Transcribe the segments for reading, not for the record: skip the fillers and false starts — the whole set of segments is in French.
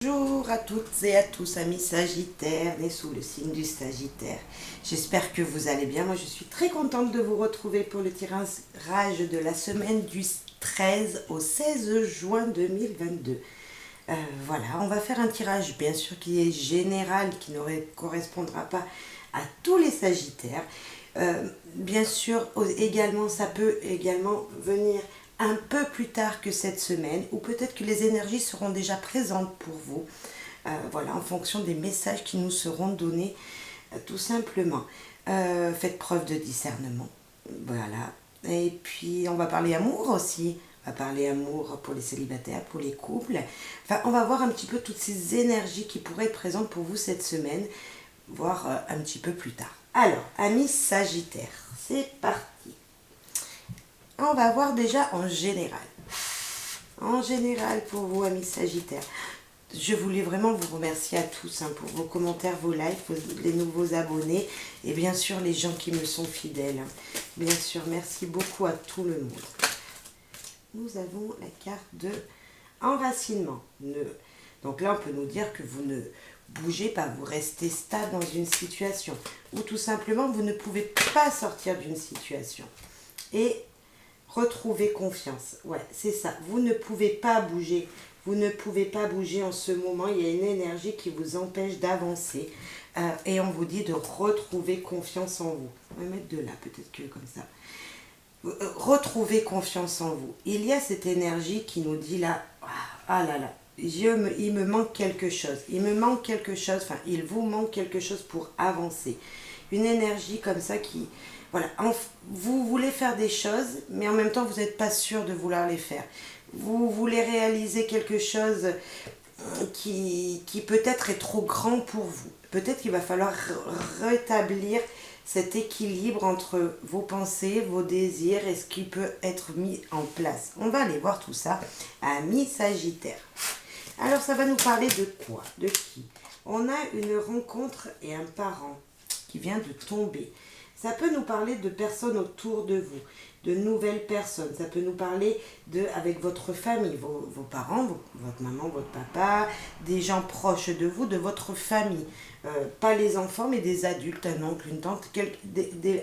Bonjour à toutes et à tous, amis Sagittaires, nés sous le signe du Sagittaire. J'espère que vous allez bien. Moi, je suis très contente de vous retrouver pour le tirage de la semaine du 13 au 16 juin 2022. Voilà, on va faire un tirage, bien sûr, qui est général, qui ne correspondra pas à tous les Sagittaires. Bien sûr, également, ça peut également venir un peu plus tard que cette semaine, ou peut-être que les énergies seront déjà présentes pour vous. Voilà, en fonction des messages qui nous seront donnés, tout simplement. Faites preuve de discernement. Voilà. Et puis, on va parler amour aussi. On va parler amour pour les célibataires, pour les couples. Enfin, on va voir un petit peu toutes ces énergies qui pourraient être présentes pour vous cette semaine, voire un petit peu plus tard. Alors, amis Sagittaires, c'est parti. On va voir déjà en général. En général, pour vous, amis Sagittaires. Je voulais vraiment vous remercier à tous pour vos commentaires, vos likes, les nouveaux abonnés et bien sûr les gens qui me sont fidèles. Bien sûr, merci beaucoup à tout le monde. Nous avons la carte de enracinement. Donc là, on peut nous dire que vous ne bougez pas, vous restez stable dans une situation. Ou tout simplement, vous ne pouvez pas sortir d'une situation. Et retrouver confiance. Ouais, c'est ça. Vous ne pouvez pas bouger. Vous ne pouvez pas bouger en ce moment. Il y a une énergie qui vous empêche d'avancer. Et on vous dit de retrouver confiance en vous. On va mettre de là, peut-être que comme ça. Retrouver confiance en vous. Il y a cette énergie qui nous dit là, ah là là, il me manque quelque chose. Il me manque quelque chose, enfin, il vous manque quelque chose pour avancer. Une énergie comme ça qui, voilà, vous voulez faire des choses, mais en même temps, vous n'êtes pas sûr de vouloir les faire. Vous voulez réaliser quelque chose qui peut-être est trop grand pour vous. Peut-être qu'il va falloir rétablir cet équilibre entre vos pensées, vos désirs et ce qui peut être mis en place. On va aller voir tout ça à mi-Sagittaire. Alors, ça va nous parler de quoi? De qui? On a une rencontre et un parent qui vient de tomber. Ça peut nous parler de personnes autour de vous, de nouvelles personnes. Ça peut nous parler avec votre famille, vos parents, votre maman, votre papa, des gens proches de vous, de votre famille. Pas les enfants, mais des adultes, un oncle, une tante,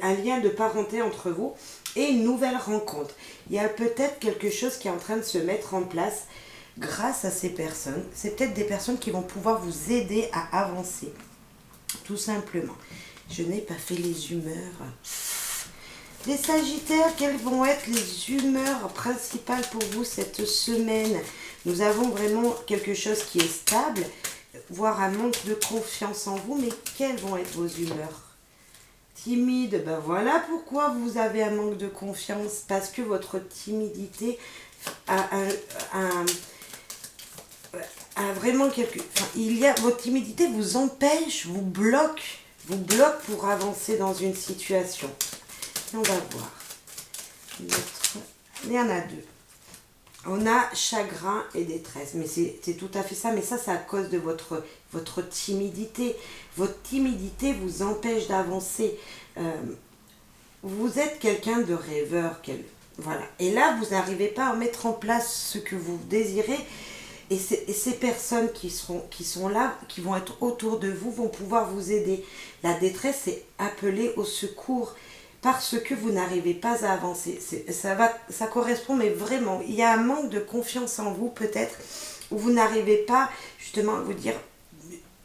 un lien de parenté entre vous et une nouvelle rencontre. Il y a peut-être quelque chose qui est en train de se mettre en place grâce à ces personnes. C'est peut-être des personnes qui vont pouvoir vous aider à avancer, tout simplement. Je n'ai pas fait les humeurs. Les Sagittaires, quelles vont être les humeurs principales pour vous cette semaine? Nous avons vraiment quelque chose qui est stable, voire un manque de confiance en vous, mais quelles vont être vos humeurs? Timide, ben voilà pourquoi vous avez un manque de confiance, parce que votre timidité a vraiment quelque... Enfin, votre timidité vous empêche, vous bloque pour avancer dans une situation. Et on va voir. Il y en a deux. On a chagrin et détresse. Mais c'est tout à fait ça. Mais ça, c'est à cause de votre timidité. Votre timidité vous empêche d'avancer. Vous êtes quelqu'un de rêveur. Voilà. Et là, vous n'arrivez pas à mettre en place ce que vous désirez. Et ces personnes qui sont là, qui vont être autour de vous, vont pouvoir vous aider. La détresse, c'est appeler au secours parce que vous n'arrivez pas à avancer. Ça correspond, mais vraiment, il y a un manque de confiance en vous peut-être, où vous n'arrivez pas justement à vous dire,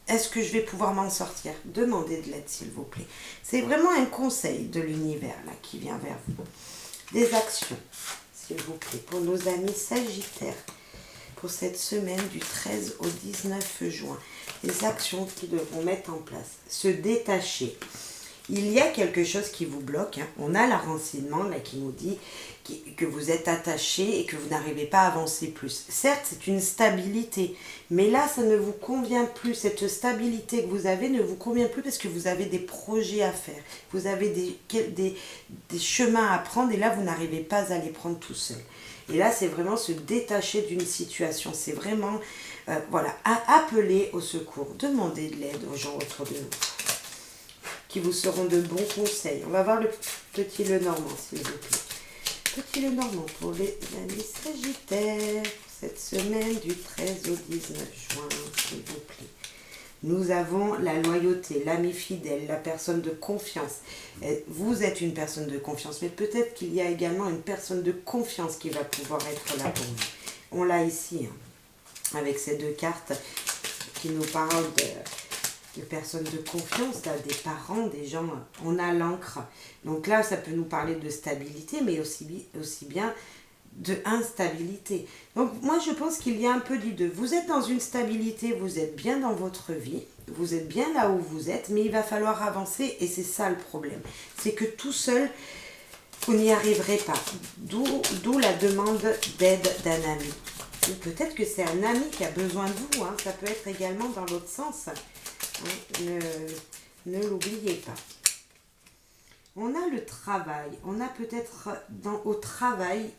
est-ce que je vais pouvoir m'en sortir? Demandez de l'aide, s'il vous plaît. C'est vraiment un conseil de l'univers là qui vient vers vous. Des actions, s'il vous plaît, pour nos amis Sagittaires. Pour cette semaine du 13 au 19 juin. Les actions qu'ils devront mettre en place. Se détacher. Il y a quelque chose qui vous bloque. On a l'enracinement là qui nous dit que vous êtes attaché et que vous n'arrivez pas à avancer plus. Certes, c'est une stabilité, mais là, ça ne vous convient plus. Cette stabilité que vous avez ne vous convient plus parce que vous avez des projets à faire. Vous avez des chemins à prendre et là, vous n'arrivez pas à les prendre tout seul. Et là, c'est vraiment se détacher d'une situation. C'est vraiment, voilà, appeler au secours. Demandez de l'aide aux gens autour de vous, qui vous seront de bons conseils. On va voir le Lenormand, s'il vous plaît. Petit Lenormand pour les amis Sagittaires, cette semaine du 13 au 19 juin, s'il vous plaît. Nous avons la loyauté, l'ami fidèle, la personne de confiance. Vous êtes une personne de confiance, mais peut-être qu'il y a également une personne de confiance qui va pouvoir être là pour vous. On l'a ici, hein, avec ces deux cartes qui nous parlent de personnes de confiance, là, des parents, des gens. On a l'encre. Donc là, ça peut nous parler de stabilité, mais aussi bien de instabilité. Donc moi je pense qu'il y a un peu du deux. Vous êtes dans une stabilité, vous êtes bien dans votre vie, vous êtes bien là où vous êtes, mais il va falloir avancer et c'est ça le problème. C'est que tout seul, vous n'y arriverez pas. D'où la demande d'aide d'un ami. Ou peut-être que c'est un ami qui a besoin de vous, hein. Ça peut être également dans l'autre sens. Hein. Ne l'oubliez pas. On a le travail, on a peut-être au travail,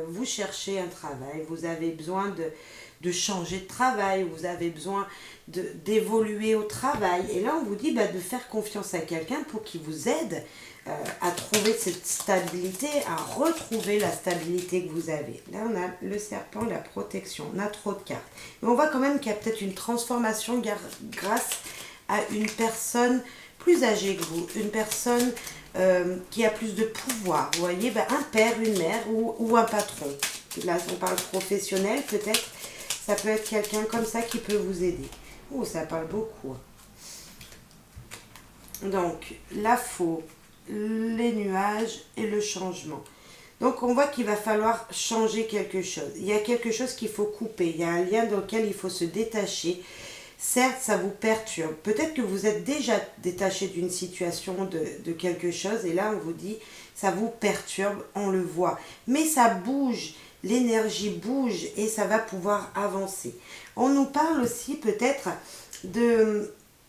vous cherchez un travail, vous avez besoin de changer de travail, vous avez besoin d'évoluer au travail. Et là, on vous dit de faire confiance à quelqu'un pour qu'il vous aide à trouver cette stabilité, à retrouver la stabilité que vous avez. Là, on a le serpent, la protection, on a trop de cartes. Mais on voit quand même qu'il y a peut-être une transformation grâce à une personne plus âgée que vous, une personne qui a plus de pouvoir, vous voyez, un père, une mère ou un patron. Là, on parle professionnel, peut-être, ça peut être quelqu'un comme ça qui peut vous aider. Oh, ça parle beaucoup. Donc, la faux, les nuages et le changement. Donc, on voit qu'il va falloir changer quelque chose. Il y a quelque chose qu'il faut couper, il y a un lien dans lequel il faut se détacher. Certes, ça vous perturbe. Peut-être que vous êtes déjà détaché d'une situation, de quelque chose, et là, on vous dit, ça vous perturbe, on le voit. Mais ça bouge, l'énergie bouge, et ça va pouvoir avancer. On nous parle aussi peut-être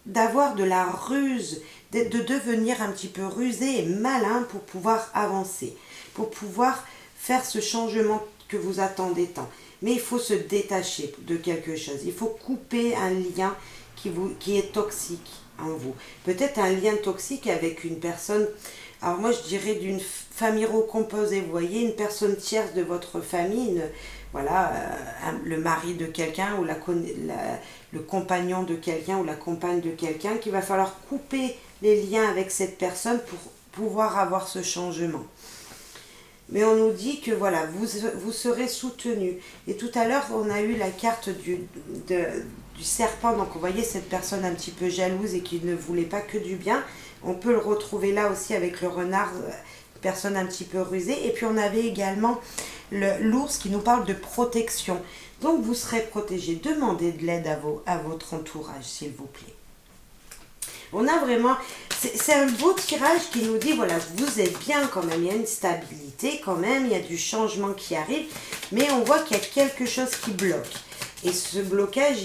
d'avoir de la ruse, de devenir un petit peu rusé et malin pour pouvoir avancer, pour pouvoir faire ce changement que vous attendez tant. Mais il faut se détacher de quelque chose. Il faut couper un lien qui est toxique en vous. Peut-être un lien toxique avec une personne, alors moi je dirais d'une famille recomposée. Vous voyez, une personne tierce de votre famille, le mari de quelqu'un ou le compagnon de quelqu'un ou la compagne de quelqu'un, qu'il va falloir couper les liens avec cette personne pour pouvoir avoir ce changement. Mais on nous dit que voilà, vous serez soutenu. Et tout à l'heure, on a eu la carte du serpent. Donc, vous voyez cette personne un petit peu jalouse et qui ne voulait pas que du bien. On peut le retrouver là aussi avec le renard, personne un petit peu rusée. Et puis, on avait également l'ours qui nous parle de protection. Donc, vous serez protégé. Demandez de l'aide à votre entourage, s'il vous plaît. On a vraiment, c'est un beau tirage qui nous dit, voilà, vous êtes bien quand même, il y a une stabilité quand même, il y a du changement qui arrive, mais on voit qu'il y a quelque chose qui bloque. Et ce blocage,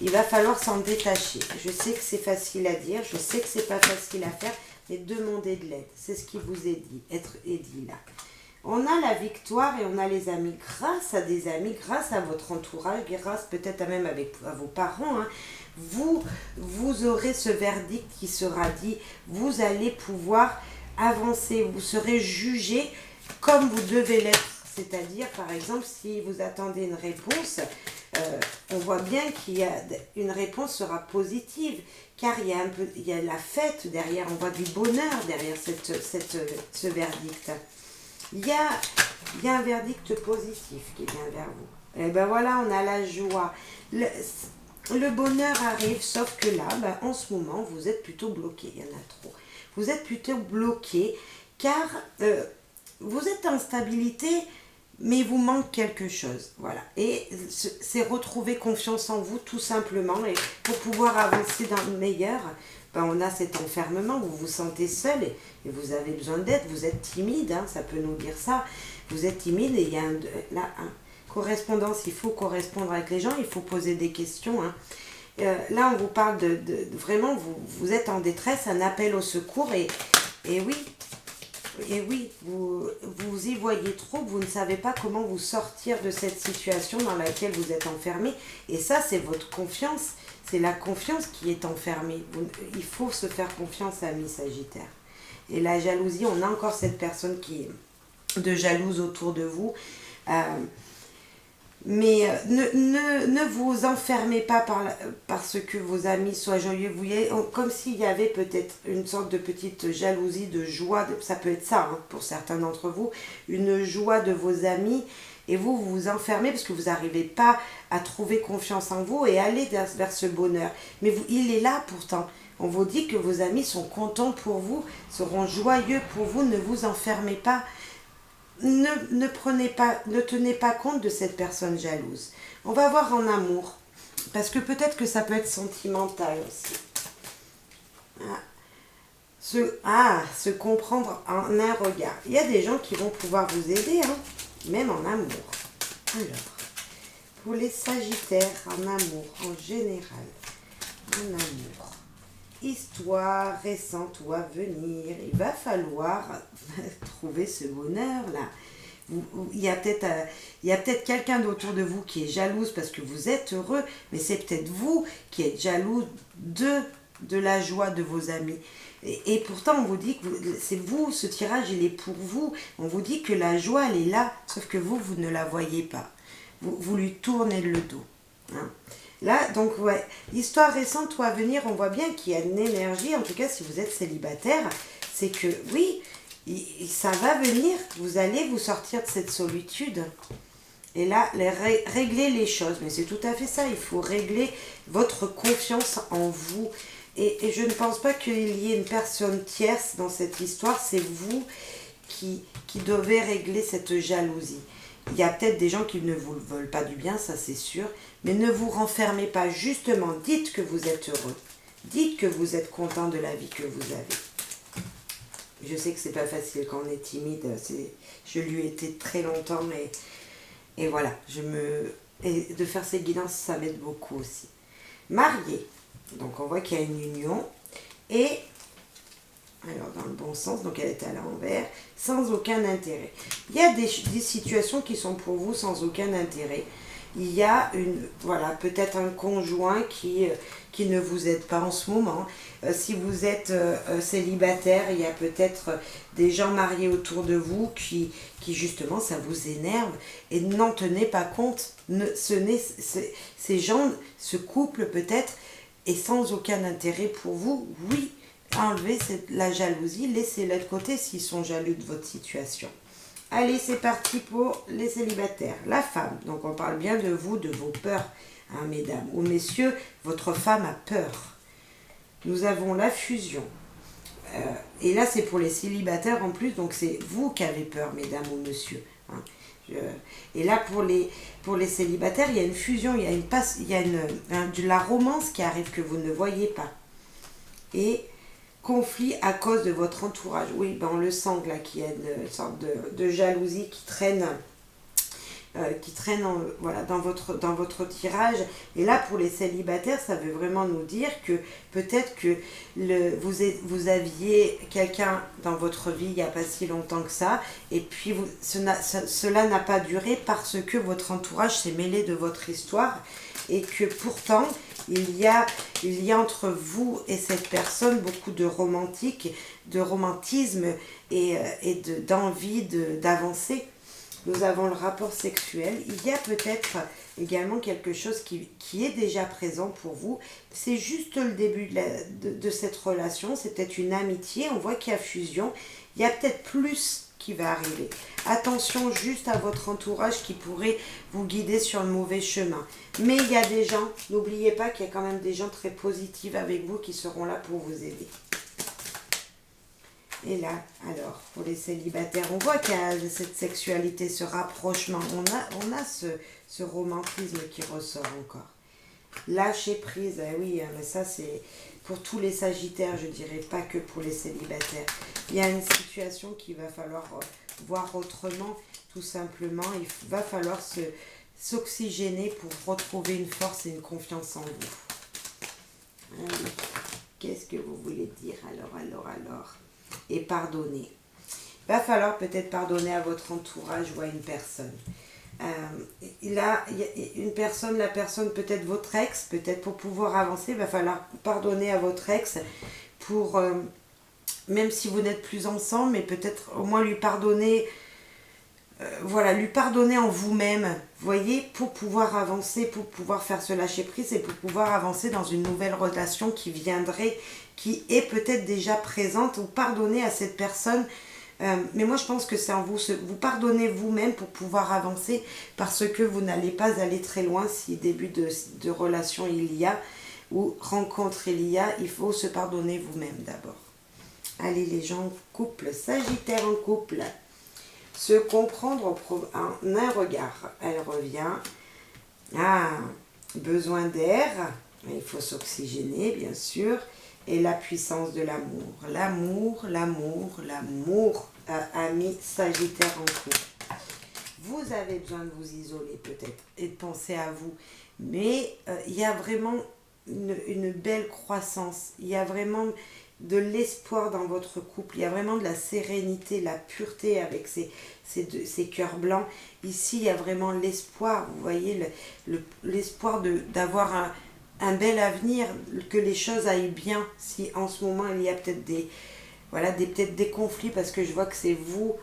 il va falloir s'en détacher. Je sais que c'est facile à dire, je sais que c'est pas facile à faire, mais demandez de l'aide. C'est ce qui vous est dit là. On a la victoire et on a les amis. Grâce à des amis, grâce à votre entourage, grâce peut-être même à vos parents, hein, vous aurez ce verdict qui sera dit. Vous allez pouvoir avancer. Vous serez jugé comme vous devez l'être. C'est-à-dire, par exemple, si vous attendez une réponse, on voit bien une réponse sera positive, car il y a la fête derrière, on voit du bonheur derrière ce verdict. Il y a un verdict positif qui vient vers vous. Et ben voilà, on a la joie. Le bonheur arrive, sauf que là, en ce moment, vous êtes plutôt bloqué. Il y en a trop. Vous êtes plutôt bloqué, car vous êtes en stabilité, mais il vous manque quelque chose. Voilà. Et c'est retrouver confiance en vous, tout simplement. Et pour pouvoir avancer dans le meilleur, on a cet enfermement, vous vous sentez seul et vous avez besoin d'aide, vous êtes timide, hein, ça peut nous dire ça. Vous êtes timide et il y a correspondance, il faut correspondre avec les gens, il faut poser des questions. Hein. Là, on vous parle de vraiment, vous êtes en détresse, un appel au secours et oui, vous y voyez trop, vous ne savez pas comment vous sortir de cette situation dans laquelle vous êtes enfermé. Et ça, c'est votre confiance, c'est la confiance qui est enfermée. Il faut se faire confiance, ami Sagittaire. Et la jalousie, on a encore cette personne qui est de jalouse autour de vous. Mais ne vous enfermez pas parce que vos amis soient joyeux. Vous voyez, comme s'il y avait peut-être une sorte de petite jalousie, de joie, ça peut être ça hein, pour certains d'entre vous, une joie de vos amis. Et vous vous enfermez parce que vous n'arrivez pas à trouver confiance en vous et aller vers ce bonheur. Mais il est là pourtant. On vous dit que vos amis sont contents pour vous, seront joyeux pour vous. Ne vous enfermez pas. Ne tenez pas compte de cette personne jalouse. On va voir en amour. Parce que peut-être que ça peut être sentimental aussi. Se comprendre en un regard. Il y a des gens qui vont pouvoir vous aider, hein, même en amour. Alors, pour les Sagittaires, en amour, en général, en amour. Histoire récente ou à venir, il va falloir trouver ce bonheur-là. Il y a peut-être quelqu'un autour de vous qui est jalouse parce que vous êtes heureux, mais c'est peut-être vous qui êtes jaloux de la joie de vos amis. Et pourtant, on vous dit que c'est vous, ce tirage, il est pour vous. On vous dit que la joie, elle est là, sauf que vous ne la voyez pas. Vous lui tournez le dos. Hein. Là, donc, ouais, histoire récente ou à venir, on voit bien qu'il y a une énergie, en tout cas, si vous êtes célibataire, c'est que, oui, ça va venir, vous allez vous sortir de cette solitude. Et là, régler les choses, mais c'est tout à fait ça, il faut régler votre confiance en vous. Et je ne pense pas qu'il y ait une personne tierce dans cette histoire, c'est vous qui devez régler cette jalousie. Il y a peut-être des gens qui ne vous veulent pas du bien, ça c'est sûr, mais ne vous renfermez pas, justement, dites que vous êtes heureux, dites que vous êtes content de la vie que vous avez. Je sais que c'est pas facile quand on est timide, je lui ai été très longtemps, et voilà, et de faire ces guidances, ça m'aide beaucoup aussi. Marié, donc on voit qu'il y a une union, et alors dans le bon sens, donc elle est à l'envers, sans aucun intérêt. Il y a des situations qui sont pour vous sans aucun intérêt. Il y a peut-être un conjoint qui ne vous aide pas en ce moment. Si vous êtes célibataire, il y a peut-être des gens mariés autour de vous qui justement, ça vous énerve. Et n'en tenez pas compte. Ces gens, ce couple peut-être, est sans aucun intérêt pour vous. Oui, enlevez la jalousie, laissez-la de côté s'ils sont jaloux de votre situation. Allez, c'est parti pour les célibataires. La femme, donc on parle bien de vous, de vos peurs, hein, mesdames. Ou messieurs, votre femme a peur. Nous avons la fusion. Et là, c'est pour les célibataires en plus, donc c'est vous qui avez peur, mesdames ou messieurs. Hein. Et là, pour les célibataires, il y a une fusion, il y a de la romance qui arrive que vous ne voyez pas. Et conflit à cause de votre entourage. Oui, ben on le sent là, qu'il y a une sorte de jalousie qui traîne voilà, dans votre tirage. Et là, pour les célibataires, ça veut vraiment nous dire que peut-être que vous aviez quelqu'un dans votre vie il n'y a pas si longtemps que ça, et puis cela n'a pas duré parce que votre entourage s'est mêlé de votre histoire, et que pourtant, il y a entre vous et cette personne beaucoup de romantisme et d'envie d'avancer. Nous avons le rapport sexuel. Il y a peut-être également quelque chose qui est déjà présent pour vous. C'est juste le début de cette relation. C'est peut-être une amitié. On voit qu'il y a fusion. Il y a peut-être plus qui va arriver. Attention juste à votre entourage qui pourrait vous guider sur le mauvais chemin. Mais il y a des gens, n'oubliez pas qu'il y a quand même des gens très positifs avec vous qui seront là pour vous aider. Et là, alors, pour les célibataires, on voit qu'il y a cette sexualité, ce rapprochement. On a ce romantisme qui ressort encore. Lâcher prise, oui, mais ça c'est pour tous les sagittaires, je dirais, pas que pour les célibataires. Il y a une situation qu'il va falloir voir autrement, tout simplement. Il va falloir s'oxygéner pour retrouver une force et une confiance en vous. Allez, qu'est-ce que vous voulez dire alors et pardonner. Il va falloir peut-être pardonner à votre entourage ou à une personne. Il y a une personne, la personne peut-être votre ex, peut-être pour pouvoir avancer, il va falloir pardonner à votre ex pour, même si vous n'êtes plus ensemble, mais peut-être au moins lui pardonner voilà, lui pardonner en vous-même, vous voyez, pour pouvoir avancer, pour pouvoir faire ce lâcher-prise et pour pouvoir avancer dans une nouvelle relation qui viendrait, qui est peut-être déjà présente, ou pardonner à cette personne. Mais moi, je pense que c'est en vous. Vous pardonnez vous-même pour pouvoir avancer parce que vous n'allez pas aller très loin si début de relation il y a ou rencontre il y a. Il faut se pardonner vous-même d'abord. Allez, les gens en couple, Sagittaire en couple. Se comprendre en un regard. Elle revient. Ah, besoin d'air. Il faut s'oxygéner, bien sûr. Et la puissance de l'amour. L'amour, l'amour, l'amour. Ami Sagittaire en couple. Vous avez besoin de vous isoler peut-être et de penser à vous. Mais il y a vraiment une belle croissance. Il y a vraiment de l'espoir dans votre couple. Il y a vraiment de la sérénité, la pureté avec ces cœurs blancs. Ici, il y a vraiment l'espoir. Vous voyez, l'espoir d'avoir un bel avenir, que les choses aillent bien. Si en ce moment, il y a peut-être peut-être des conflits, parce que je vois que c'est vous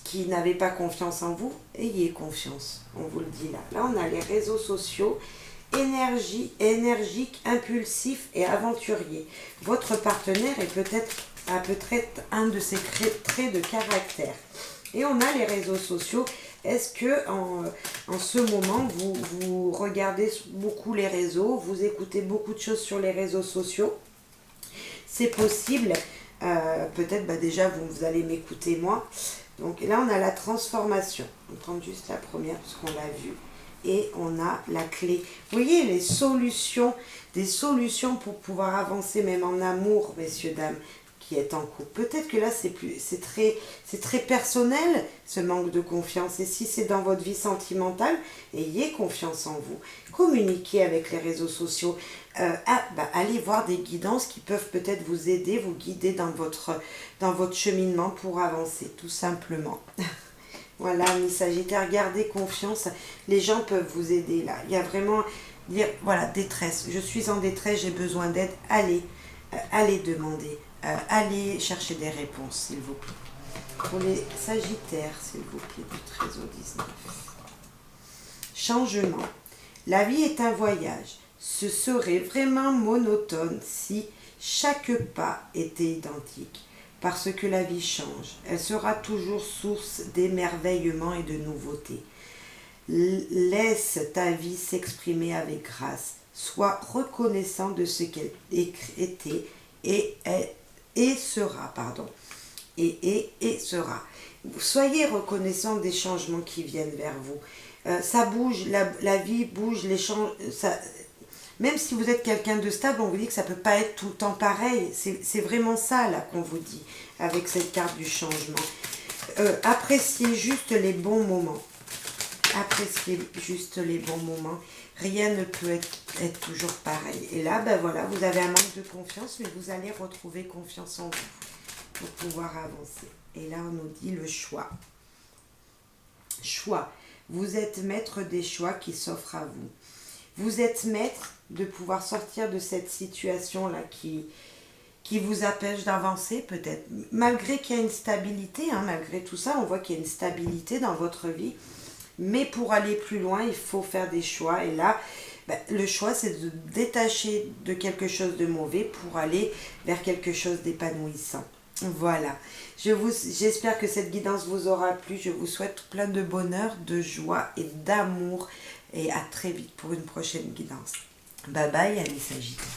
qui n'avez pas confiance en vous. Ayez confiance, on vous le dit là. Là, on a les réseaux sociaux. Énergique, impulsif et aventurier. Votre partenaire a peut-être un de ses traits de caractère. Et on a les réseaux sociaux. Est-ce que en ce moment, vous regardez beaucoup les réseaux, vous écoutez beaucoup de choses sur les réseaux sociaux? C'est possible. Peut-être déjà vous allez m'écouter moi. Donc là, on a la transformation. On prend juste la première parce qu'on l'a vu. Et on a la clé. Vous voyez, les solutions, des solutions pour pouvoir avancer même en amour, messieurs, dames, qui est en couple. Peut-être que là, c'est très personnel, ce manque de confiance. Et si c'est dans votre vie sentimentale, ayez confiance en vous. Communiquez avec les réseaux sociaux. Allez voir des guidances qui peuvent peut-être vous aider, vous guider dans votre cheminement pour avancer, tout simplement. Voilà, mes Sagittaires, gardez confiance. Les gens peuvent vous aider là. Il y a vraiment, voilà, détresse. Je suis en détresse, j'ai besoin d'aide. Allez demander. Allez chercher des réponses, s'il vous plaît. Pour les Sagittaires, s'il vous plaît, du 13 au 19. Changement. La vie est un voyage. Ce serait vraiment monotone si chaque pas était identique. Parce que la vie change, elle sera toujours source d'émerveillement et de nouveautés. Laisse ta vie s'exprimer avec grâce. Sois reconnaissant de ce qu'elle était et sera. Et sera. Soyez reconnaissant des changements qui viennent vers vous. Ça bouge, la vie bouge, les changements... Même si vous êtes quelqu'un de stable, on vous dit que ça ne peut pas être tout le temps pareil. C'est vraiment ça là qu'on vous dit avec cette carte du changement. Appréciez juste les bons moments. Appréciez juste les bons moments. Rien ne peut être toujours pareil. Et là, voilà, vous avez un manque de confiance, mais vous allez retrouver confiance en vous pour pouvoir avancer. Et là, on nous dit le choix. Choix. Vous êtes maître des choix qui s'offrent à vous. Vous êtes maître de pouvoir sortir de cette situation-là qui vous empêche d'avancer peut-être. Malgré qu'il y a une stabilité, malgré tout ça, on voit qu'il y a une stabilité dans votre vie. Mais pour aller plus loin, il faut faire des choix. Et là, le choix, c'est de détacher de quelque chose de mauvais pour aller vers quelque chose d'épanouissant. Voilà. J'espère que cette guidance vous aura plu. Je vous souhaite plein de bonheur, de joie et d'amour. Et à très vite pour une prochaine guidance. Bye bye, amis Sagittaires.